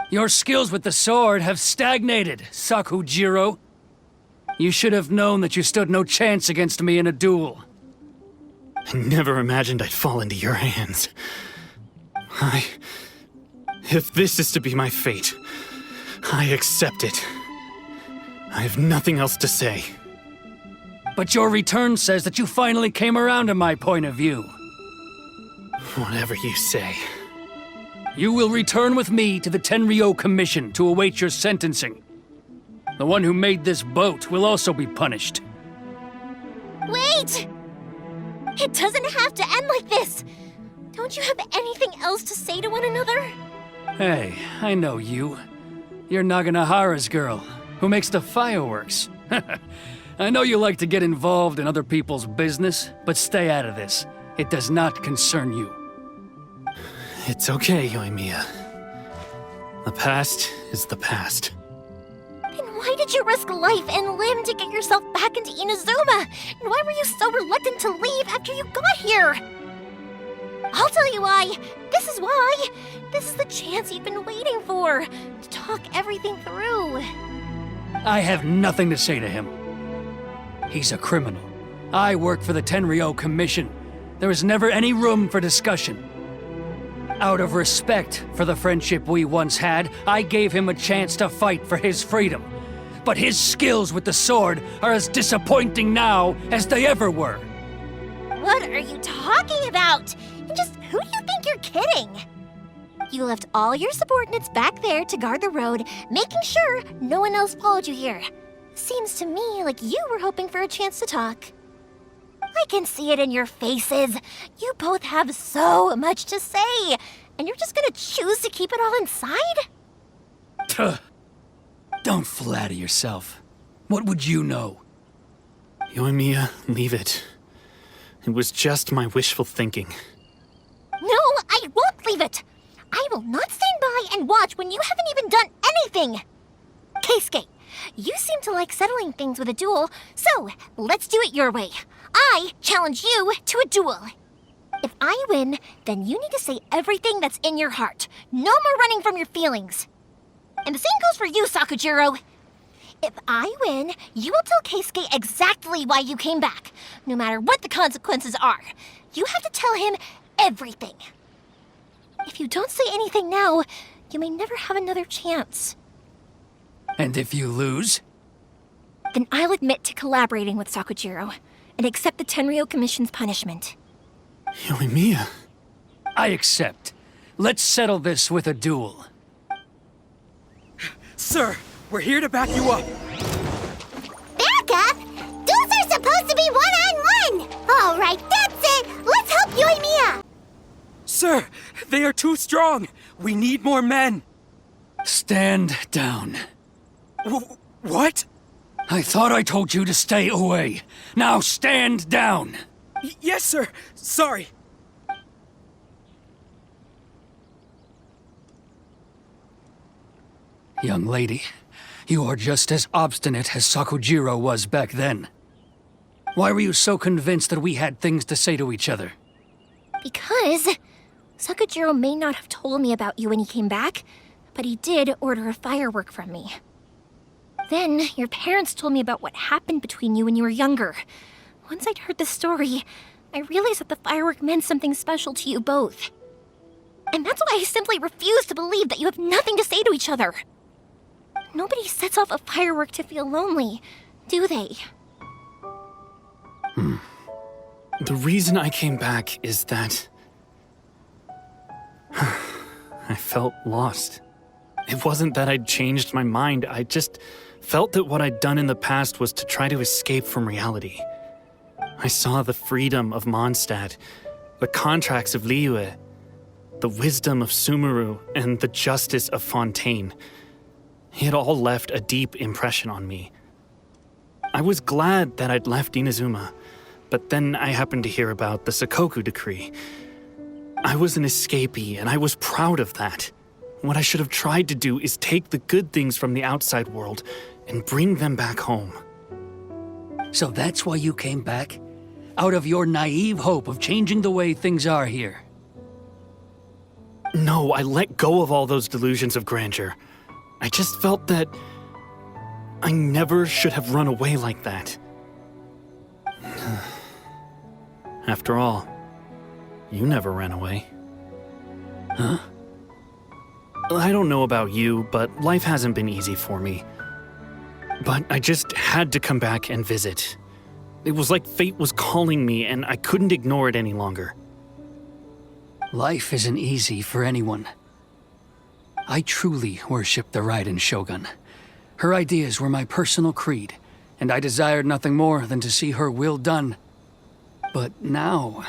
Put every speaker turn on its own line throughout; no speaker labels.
Your skills with the sword have stagnated, Sakujiro. You should have known that you stood no chance against me in a duel.
I never imagined I'd fall into your hands. If this is to be my fate, I accept it. I have nothing else to say.
But your return says that you finally came around to my point of view.
Whatever you say.
You will return with me to the Tenryou Commission to await your sentencing. The one who made this boat will also be punished.
Wait! It doesn't have to end like this! Don't you have anything else to say to one another?
Hey, I know you. You're Naganahara's girl, who makes the fireworks. I know you like to get involved in other people's business, but stay out of this. It does not concern you.
It's okay, Yoimiya. The past is the past.
Then why did you risk life and limb to get yourself back into Inazuma? And why were you so reluctant to leave after you got here? I'll tell you why. This is why. This is the chance you've been waiting for, to talk everything through.
I have nothing to say to him. He's a criminal. I work for the Tenryou Commission. There is never any room for discussion. Out of respect for the friendship we once had, I gave him a chance to fight for his freedom. But his skills with the sword are as disappointing now as they ever were.
What are you talking about? And just who do you think you're kidding? You left all your subordinates back there to guard the road, making sure no one else followed you here. Seems to me like you were hoping for a chance to talk. I can see it in your faces. You both have so much to say, and you're just gonna choose to keep it all inside?
Tuh. Don't flatter yourself. What would you know?
Yoimiya, leave it. It was just my wishful thinking.
No, I won't leave it! I will not stand by and watch when you haven't even done anything! Keisuke, you seem to like settling things with a duel, so let's do it your way. I challenge you to a duel. If I win, then you need to say everything that's in your heart. No more running from your feelings. And the same goes for you, Sakujiro. If I win, you will tell Keisuke exactly why you came back, no matter what the consequences are. You have to tell him everything. If you don't say anything now, you may never have another chance.
And if you lose?
Then I'll admit to collaborating with Sakujiro and accept the Tenryou Commission's punishment.
Yoimiya.
I accept. Let's settle this with a duel.
Sir, we're here to back you up.
Back up? Duels are supposed to be one-on-one! All right, that's it! Let's help Yoimiya!
Sir, they are too strong. We need more men.
Stand down.
What?
I thought I told you to stay away. Now stand down.
Yes, sir. Sorry.
Young lady, you are just as obstinate as Sakujiro was back then. Why were you so convinced that we had things to say to each other?
Because Sakujiro may not have told me about you when he came back, but he did order a firework from me. Then, your parents told me about what happened between you when you were younger. Once I'd heard the story, I realized that the firework meant something special to you both. And that's why I simply refuse to believe that you have nothing to say to each other. Nobody sets off a firework to feel lonely, do they?
The reason I came back is that I felt lost. It wasn't that I'd changed my mind, I just felt that what I'd done in the past was to try to escape from reality. I saw the freedom of Mondstadt, the contracts of Liyue, the wisdom of Sumeru, and the justice of Fontaine. It all left a deep impression on me. I was glad that I'd left Inazuma, but then I happened to hear about the Sakoku decree. I was an escapee, and I was proud of that. What I should have tried to do is take the good things from the outside world and bring them back home.
So that's why you came back? Out of your naive hope of changing the way things are here?
No, I let go of all those delusions of grandeur. I just felt that I never should have run away like that. After all, you never ran away.
Huh?
I don't know about you, but life hasn't been easy for me. But I just had to come back and visit. It was like fate was calling me, and I couldn't ignore it any longer.
Life isn't easy for anyone. I truly worship the Raiden Shogun. Her ideas were my personal creed, and I desired nothing more than to see her will done. But now,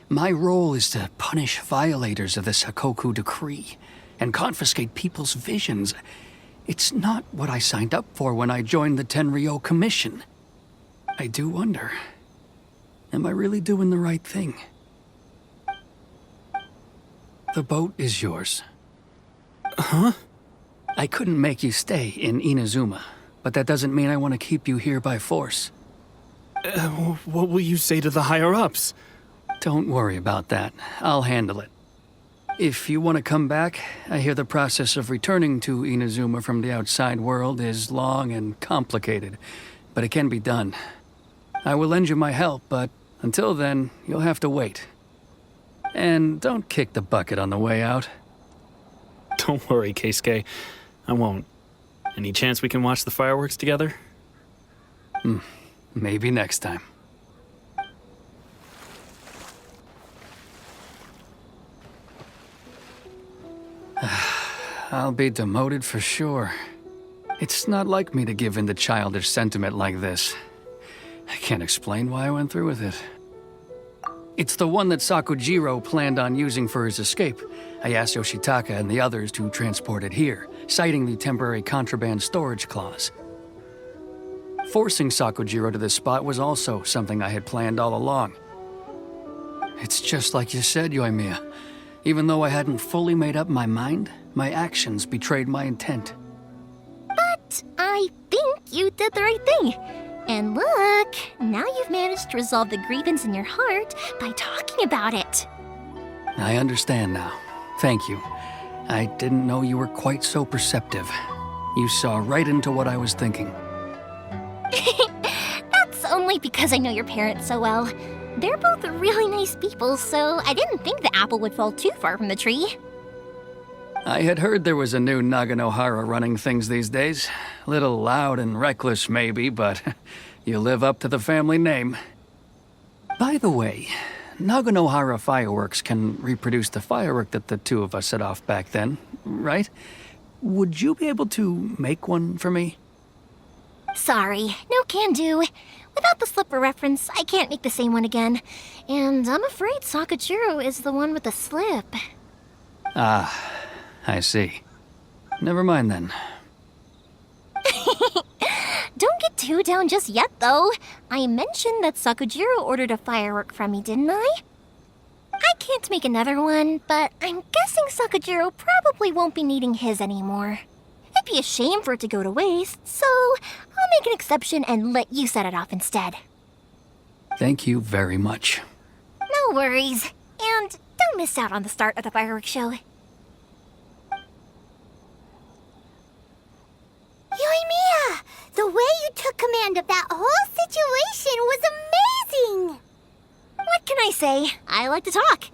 my role is to punish violators of this Hakoku decree and confiscate people's visions. It's not what I signed up for when I joined the Tenryo Commission. I do wonder, am I really doing the right thing? The boat is yours.
Huh?
I couldn't make you stay in Inazuma, but that doesn't mean I want to keep you here by force.
What will you say to the higher-ups?
Don't worry about that. I'll handle it. If you want to come back, I hear the process of returning to Inazuma from the outside world is long and complicated, but it can be done. I will lend you my help, but until then, you'll have to wait. And don't kick the bucket on the way out.
Don't worry, Keisuke. I won't. Any chance we can watch the fireworks together?
Maybe next time. I'll be demoted for sure. It's not like me to give in to childish sentiment like this. I can't explain why I went through with it. It's the one that Sakujiro planned on using for his escape. I asked Yoshitaka and the others to transport it here, citing the temporary contraband storage clause. Forcing Sakujiro to this spot was also something I had planned all along. It's just like you said, Yoimiya. Even though I hadn't fully made up my mind, my actions betrayed my intent.
But I think you did the right thing. And look, now you've managed to resolve the grievance in your heart by talking about it.
I understand now. Thank you. I didn't know you were quite so perceptive. You saw right into what I was thinking.
That's only because I know your parents so well. They're both really nice people, so I didn't think the apple would fall too far from the tree.
I had heard there was a new Naganohara running things these days. Little loud and reckless, maybe, but you live up to the family name. By the way, Naganohara fireworks can reproduce the firework that the two of us set off back then, right? Would you be able to make one for me?
Sorry, no can do. Without the slipper reference, I can't make the same one again. And I'm afraid Sakujiro is the one with the slip.
Ah, I see. Never mind then.
Don't get too down just yet, though. I mentioned that Sakujiro ordered a firework from me, didn't I? I can't make another one, but I'm guessing Sakujiro probably won't be needing his anymore. It'd be a shame for it to go to waste, so I'll make an exception and let you set it off instead.
Thank you very much.
No worries. And don't miss out on the start of the fireworks show.
Yoimiya, the way you took command of that whole situation was amazing!
What can I say? I like to talk.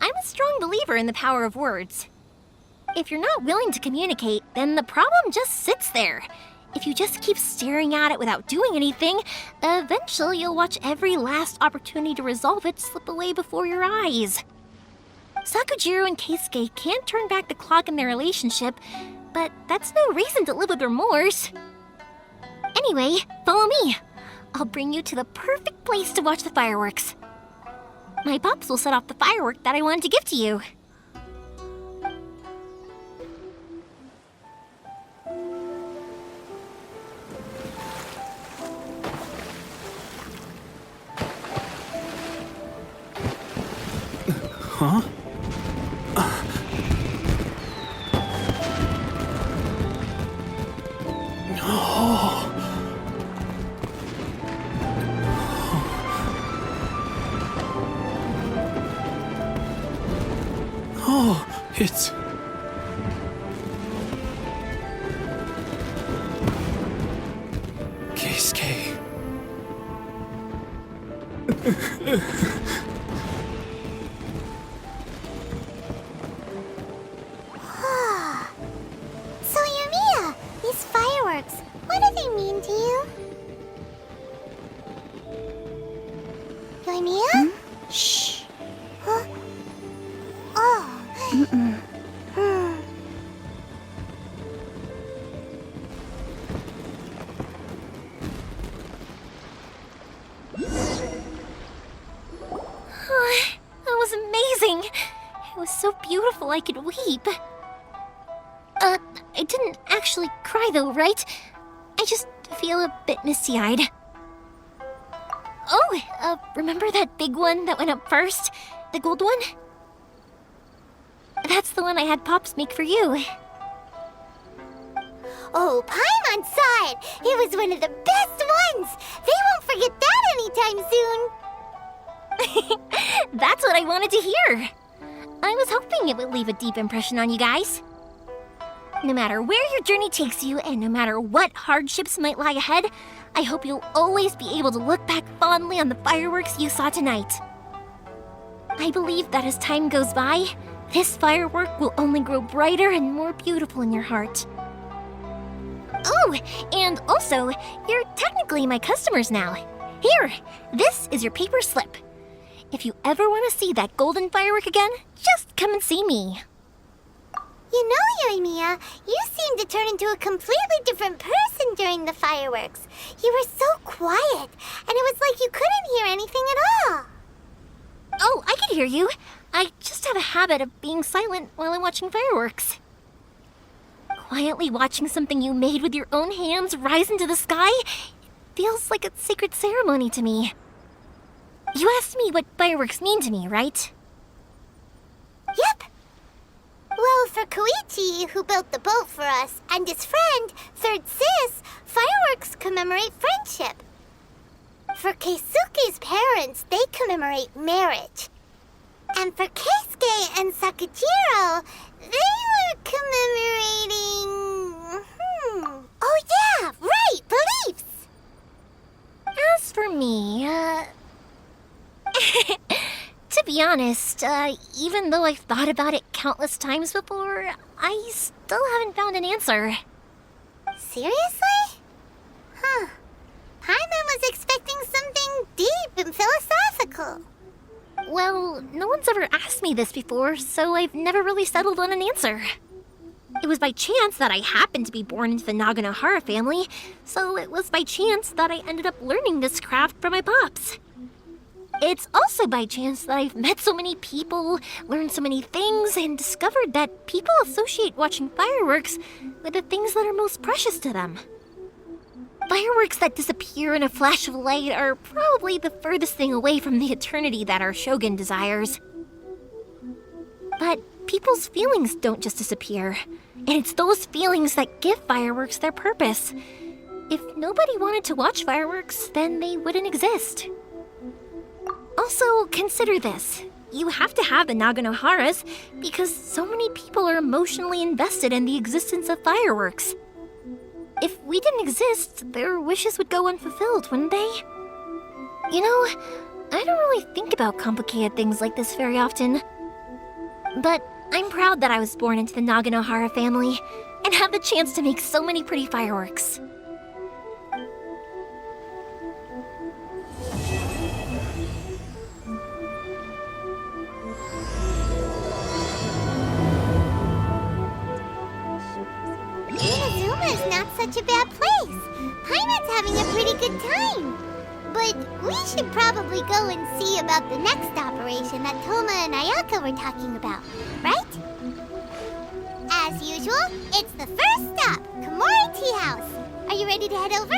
I'm a strong believer in the power of words. If you're not willing to communicate, then the problem just sits there. If you just keep staring at it without doing anything, eventually you'll watch every last opportunity to resolve it slip away before your eyes. Sakujiro and Keisuke can't turn back the clock in their relationship, but that's no reason to live with remorse. Anyway, follow me. I'll bring you to the perfect place to watch the fireworks. My pops will set off the firework that I wanted to give to you.
Huh? Oh, it's... Keisuke.
So, Yumiya, these fireworks, what do they mean to you? Yumiya? Shh. Huh? Oh.
That was amazing. It was so beautiful I could weep. I didn't actually cry though, right? I just feel a bit misty-eyed. Oh, remember that big one that went up first? The gold one? That's the one I had Pops make for you.
Oh, Paimon saw it! It was one of the best ones! They won't forget that anytime soon!
That's what I wanted to hear. I was hoping it would leave a deep impression on you guys. No matter where your journey takes you, and no matter what hardships might lie ahead, I hope you'll always be able to look back fondly on the fireworks you saw tonight. I believe that as time goes by, this firework will only grow brighter and more beautiful in your heart. Oh, and also, you're technically my customers now. Here, this is your paper slip. If you ever want to see that golden firework again, just come and see me.
You know, Yumiya, you seemed to turn into a completely different person during the fireworks. You were so quiet, and it was like you couldn't hear anything at all.
Oh, I can hear you. I just have a habit of being silent while I'm watching fireworks. Quietly watching something you made with your own hands rise into the sky feels like a sacred ceremony to me. You asked me what fireworks mean to me, right?
Yep. Well, for Koichi, who built the boat for us, and his friend, Third Sis, fireworks commemorate friendship. For Keisuke's parents, they commemorate marriage. And for Keisuke and Sakajiro, they were commemorating... Oh yeah, right, beliefs!
As for me, to be honest, even though I've thought about it countless times before, I still haven't found an answer.
Seriously? Huh. Paimon was expecting something deep and philosophical.
Well, no one's ever asked me this before, so I've never really settled on an answer. It was by chance that I happened to be born into the Naganohara family, so it was by chance that I ended up learning this craft from my pops. It's also by chance that I've met so many people, learned so many things, and discovered that people associate watching fireworks with the things that are most precious to them. Fireworks that disappear in a flash of light are probably the furthest thing away from the eternity that our shogun desires. But people's feelings don't just disappear, and it's those feelings that give fireworks their purpose. If nobody wanted to watch fireworks, then they wouldn't exist. Also, consider this. You have to have the Naganoharas because so many people are emotionally invested in the existence of fireworks. If we didn't exist, their wishes would go unfulfilled, wouldn't they? You know, I don't really think about complicated things like this very often. But I'm proud that I was born into the Naganohara family and have the chance to make so many pretty fireworks.
Inazuma's not such a bad place. Paimon's having a pretty good time. But we should probably go and see about the next operation that Toma and Ayaka were talking about, right? As usual, it's the first stop, Komori Tea House. Are you ready to head over?